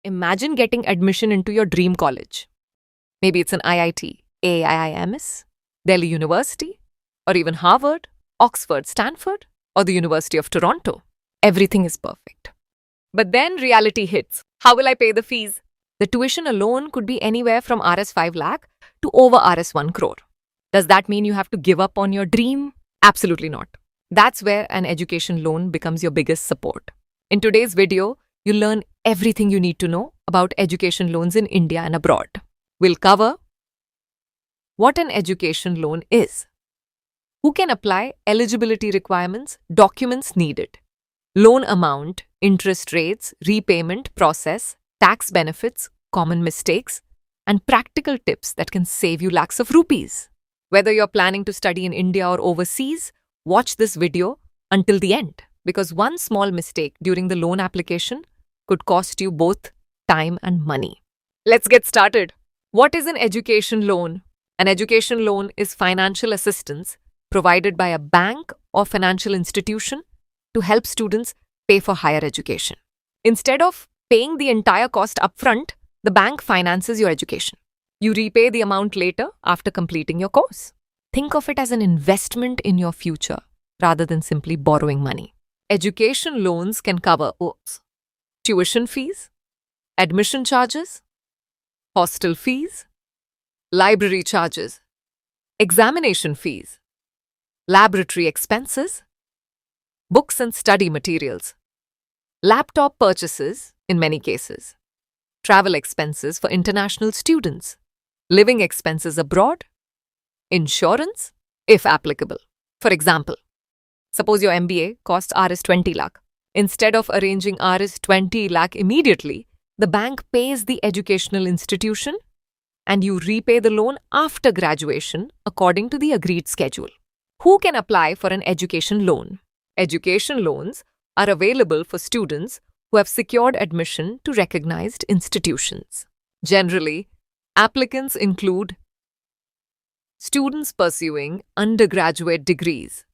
Imagine getting admission into your dream college. Maybe it's an IIT, AIIMS, Delhi University, or even Harvard, Oxford, Stanford, or the University of Toronto. Everything is perfect. But then reality hits. How will I pay the fees? The tuition alone could be anywhere from Rs 5 lakh to over Rs 1 crore. Does that mean you have to give up on your dream? Absolutely not. That's where an education loan becomes your biggest support. In today's video, you'll learn everything you need to know about education loans in India and abroad. We'll cover what an education loan is, who can apply, eligibility requirements, documents needed, loan amount, interest rates, repayment process, tax benefits, common mistakes, and practical tips that can save you lakhs of rupees. Whether you're planning to study in India or overseas, watch this video until the end, because one small mistake during the loan application could cost you both time and money. Let's get started. What is an education loan? An education loan is financial assistance provided by a bank or financial institution to help students pay for higher education. Instead of paying the entire cost upfront, the bank finances your education. You repay the amount later after completing your course. Think of it as an investment in your future rather than simply borrowing money. Education loans can cover tuition fees, admission charges, hostel fees, library charges, examination fees, laboratory expenses, books and study materials, laptop purchases in many cases, travel expenses for international students, living expenses abroad, insurance, if applicable. For example, suppose your MBA costs Rs 20 lakh. Instead of arranging Rs 20 lakh immediately, the bank pays the educational institution and you repay the loan after graduation according to the agreed schedule. Who can apply for an education loan? Education loans are available for students who have secured admission to recognized institutions. Generally, applicants include students pursuing undergraduate degrees,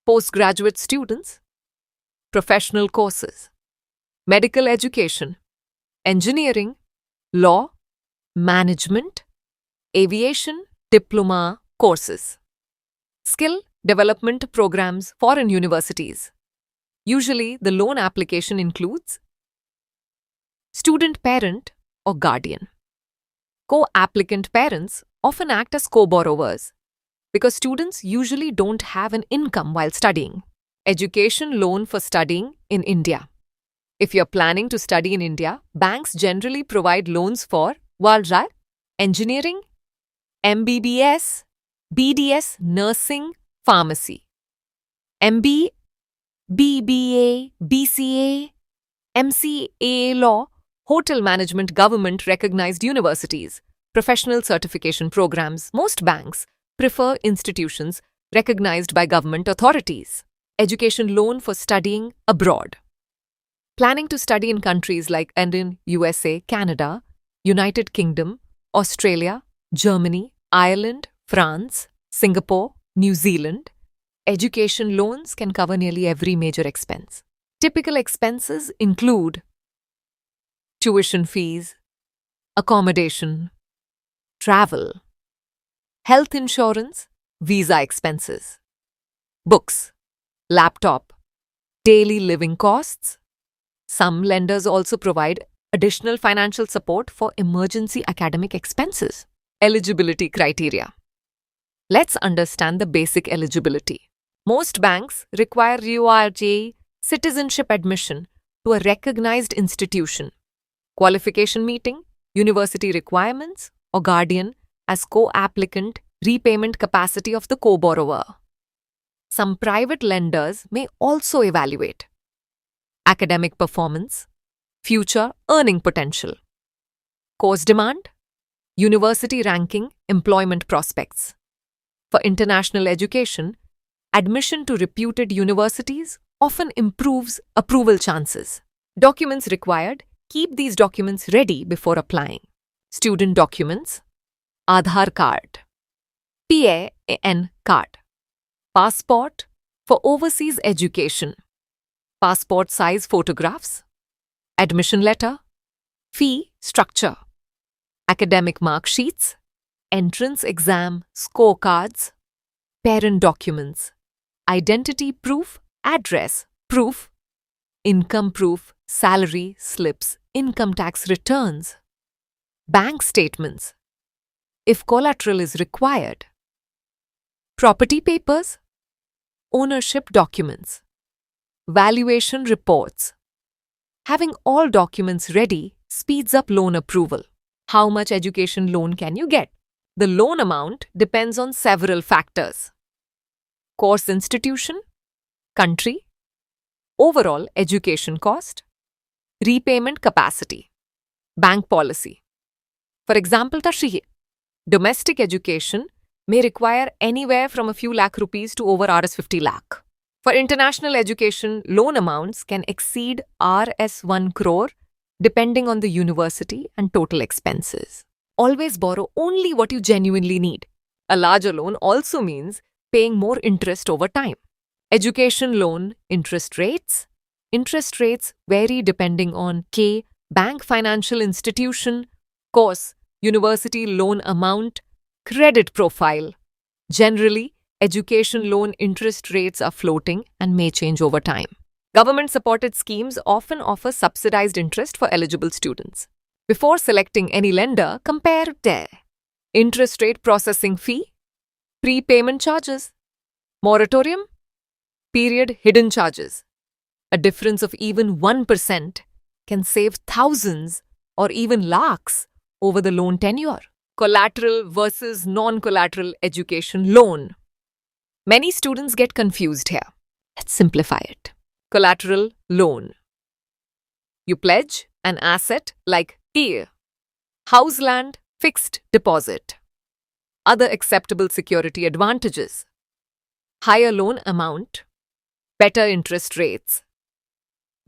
postgraduate students, professional courses, medical education, engineering, law, management, aviation, diploma courses, skill development programs, foreign universities. Usually, the loan application includes student parent or guardian. Co-applicant parents often act as co-borrowers because students usually don't have an income while studying. Education loan for studying in India. If you're planning to study in India, banks generally provide loans for engineering, MBBS, BDS, nursing, pharmacy, MB, BBA, BCA, MCA law, hotel management, government recognized universities, professional certification programs. Most banks prefer institutions recognized by government authorities. Education loan for studying abroad. Planning to study in countries like in USA, Canada, United Kingdom, Australia, Germany, Ireland, France, Singapore, New Zealand, education loans can cover nearly every major expense. Typical expenses include tuition fees, accommodation, travel, health insurance, visa expenses, books, laptop, daily living costs. Some lenders also provide additional financial support for emergency academic expenses. Eligibility criteria. Let's understand the basic eligibility. Most banks require URJ citizenship admission to a recognized institution, qualification meeting, university requirements, or guardian as co-applicant, repayment capacity of the co-borrower. Some private lenders may also evaluate academic performance, future earning potential, course demand, university ranking, employment prospects. For international education, admission to reputed universities often improves approval chances. Documents required. Keep these documents ready before applying. Student documents, Aadhaar card, PAN card, passport for overseas education, passport size photographs, admission letter, Fee structure: academic mark sheets, entrance exam scorecards, parent documents, identity proof, address proof, income proof, salary slips, income tax returns, bank statements, if collateral is required, property papers, ownership documents, valuation reports. Having all documents ready speeds up loan approval. How much education loan can you get? The loan amount depends on several factors: course institution, country, overall education cost, repayment capacity, bank policy. For example, Tashihi, domestic education may require anywhere from a few lakh rupees to over Rs 50 lakh. For international education, loan amounts can exceed Rs 1 crore depending on the university and total expenses. Always borrow only what you genuinely need. A larger loan also means paying more interest over time. Education loan interest rates. Interest rates vary depending on K, bank, financial institution, course, university loan amount, credit profile. Generally, education loan interest rates are floating and may change over time. Government-supported schemes often offer subsidized interest for eligible students. Before selecting any lender, compare their interest rate processing fee, prepayment charges, moratorium period hidden charges. A difference of even 1% can save thousands or even lakhs over the loan tenure. Collateral versus non-collateral education loan. Many students get confused here. Let's simplify it. Collateral loan. You pledge an asset like house, land, fixed deposit. Other acceptable security advantages: higher loan amount, better interest rates.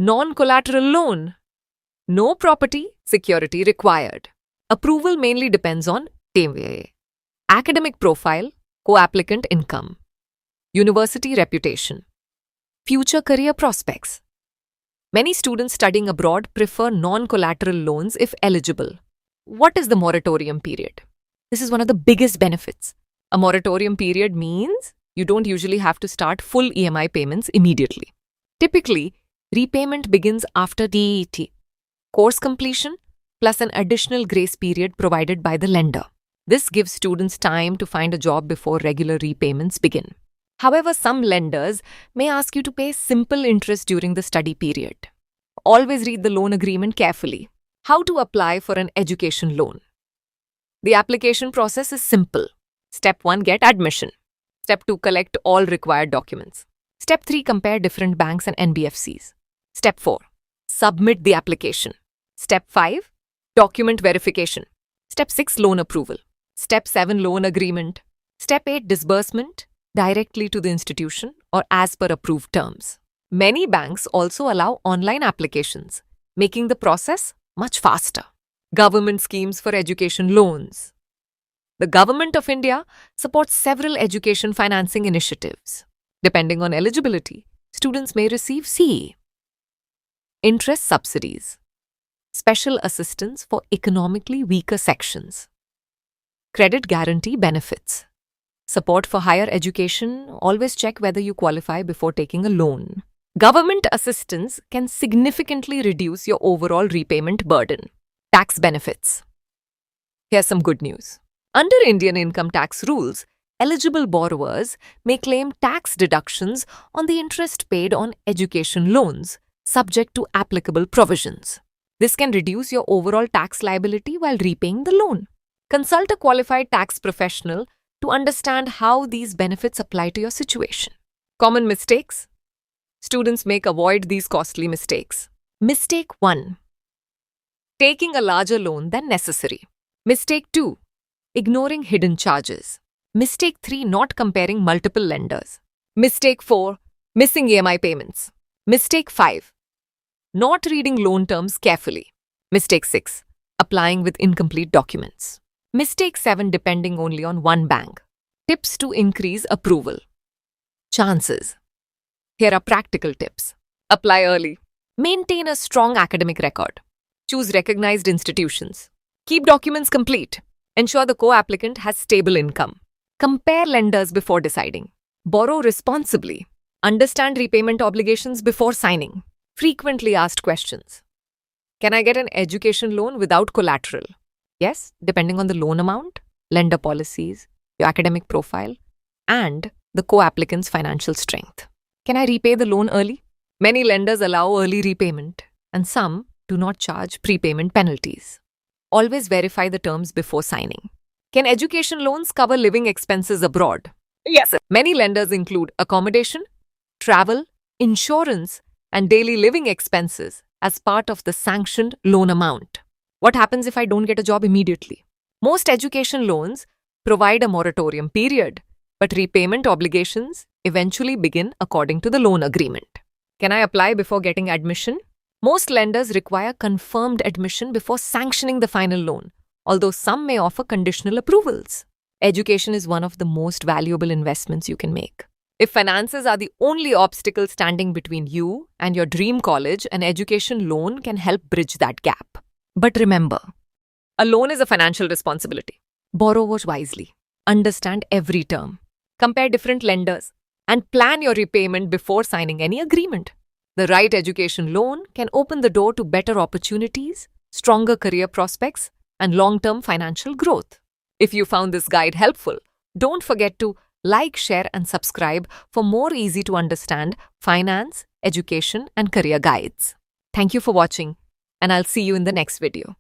Non-collateral loan. No property security required. Approval mainly depends on academic profile, co-applicant income, university reputation, future career prospects. Many students studying abroad prefer non-collateral loans if eligible. What is the moratorium period? This is one of the biggest benefits. A moratorium period means you don't usually have to start full EMI payments immediately. Typically, repayment begins after DET, course completion, plus an additional grace period provided by the lender. This gives students time to find a job before regular repayments begin. However, some lenders may ask you to pay simple interest during the study period. Always read the loan agreement carefully. How to apply for an education loan? The application process is simple. Step 1, get admission. Step 2, collect all required documents. Step 3, compare different banks and NBFCs. Step 4, submit the application. Step 5, document verification. Step 6, loan approval. Step 7, loan agreement. Step 8, disbursement directly to the institution or as per approved terms. Many banks also allow online applications, making the process much faster. Government schemes for education loans. The Government of India supports several education financing initiatives. Depending on eligibility, students may receive CE, interest subsidies, special assistance for economically weaker sections, credit guarantee benefits. Support for higher education, always check whether you qualify before taking a loan. Government assistance can significantly reduce your overall repayment burden. Tax benefits. Here's some good news. Under Indian income tax rules, eligible borrowers may claim tax deductions on the interest paid on education loans, subject to applicable provisions. This can reduce your overall tax liability while repaying the loan. Consult a qualified tax professional to understand how these benefits apply to your situation. Common mistakes. Students may avoid these costly mistakes. Mistake 1. Taking a larger loan than necessary. Mistake 2. Ignoring hidden charges. Mistake 3. Not comparing multiple lenders. Mistake 4. Missing EMI payments. Mistake 5. Not reading loan terms carefully. Mistake 6. Applying with incomplete documents. Mistake 7. Depending only on one bank. Tips to increase approval. Chances. Here are practical tips. Apply early. Maintain a strong academic record. Choose recognized institutions. Keep documents complete. Ensure the co-applicant has stable income. Compare lenders before deciding. Borrow responsibly. Understand repayment obligations before signing. Frequently asked questions. Can I get an education loan without collateral? Yes, depending on the loan amount, lender policies, your academic profile, and the co-applicant's financial strength. Can I repay the loan early? Many lenders allow early repayment, and some do not charge prepayment penalties. Always verify the terms before signing. Can education loans cover living expenses abroad? Yes. Many lenders include accommodation, travel, insurance, and daily living expenses as part of the sanctioned loan amount. What happens if I don't get a job immediately? Most education loans provide a moratorium period, but repayment obligations eventually begin according to the loan agreement. Can I apply before getting admission? Most lenders require confirmed admission before sanctioning the final loan, although some may offer conditional approvals. Education is one of the most valuable investments you can make. If finances are the only obstacle standing between you and your dream college, an education loan can help bridge that gap. But remember, a loan is a financial responsibility. Borrow wisely. Understand every term. Compare different lenders and plan your repayment before signing any agreement. The right education loan can open the door to better opportunities, stronger career prospects, and long-term financial growth. If you found this guide helpful, don't forget to like, share, and subscribe for more easy-to-understand finance, education, and career guides. Thank you for watching, and I'll see you in the next video.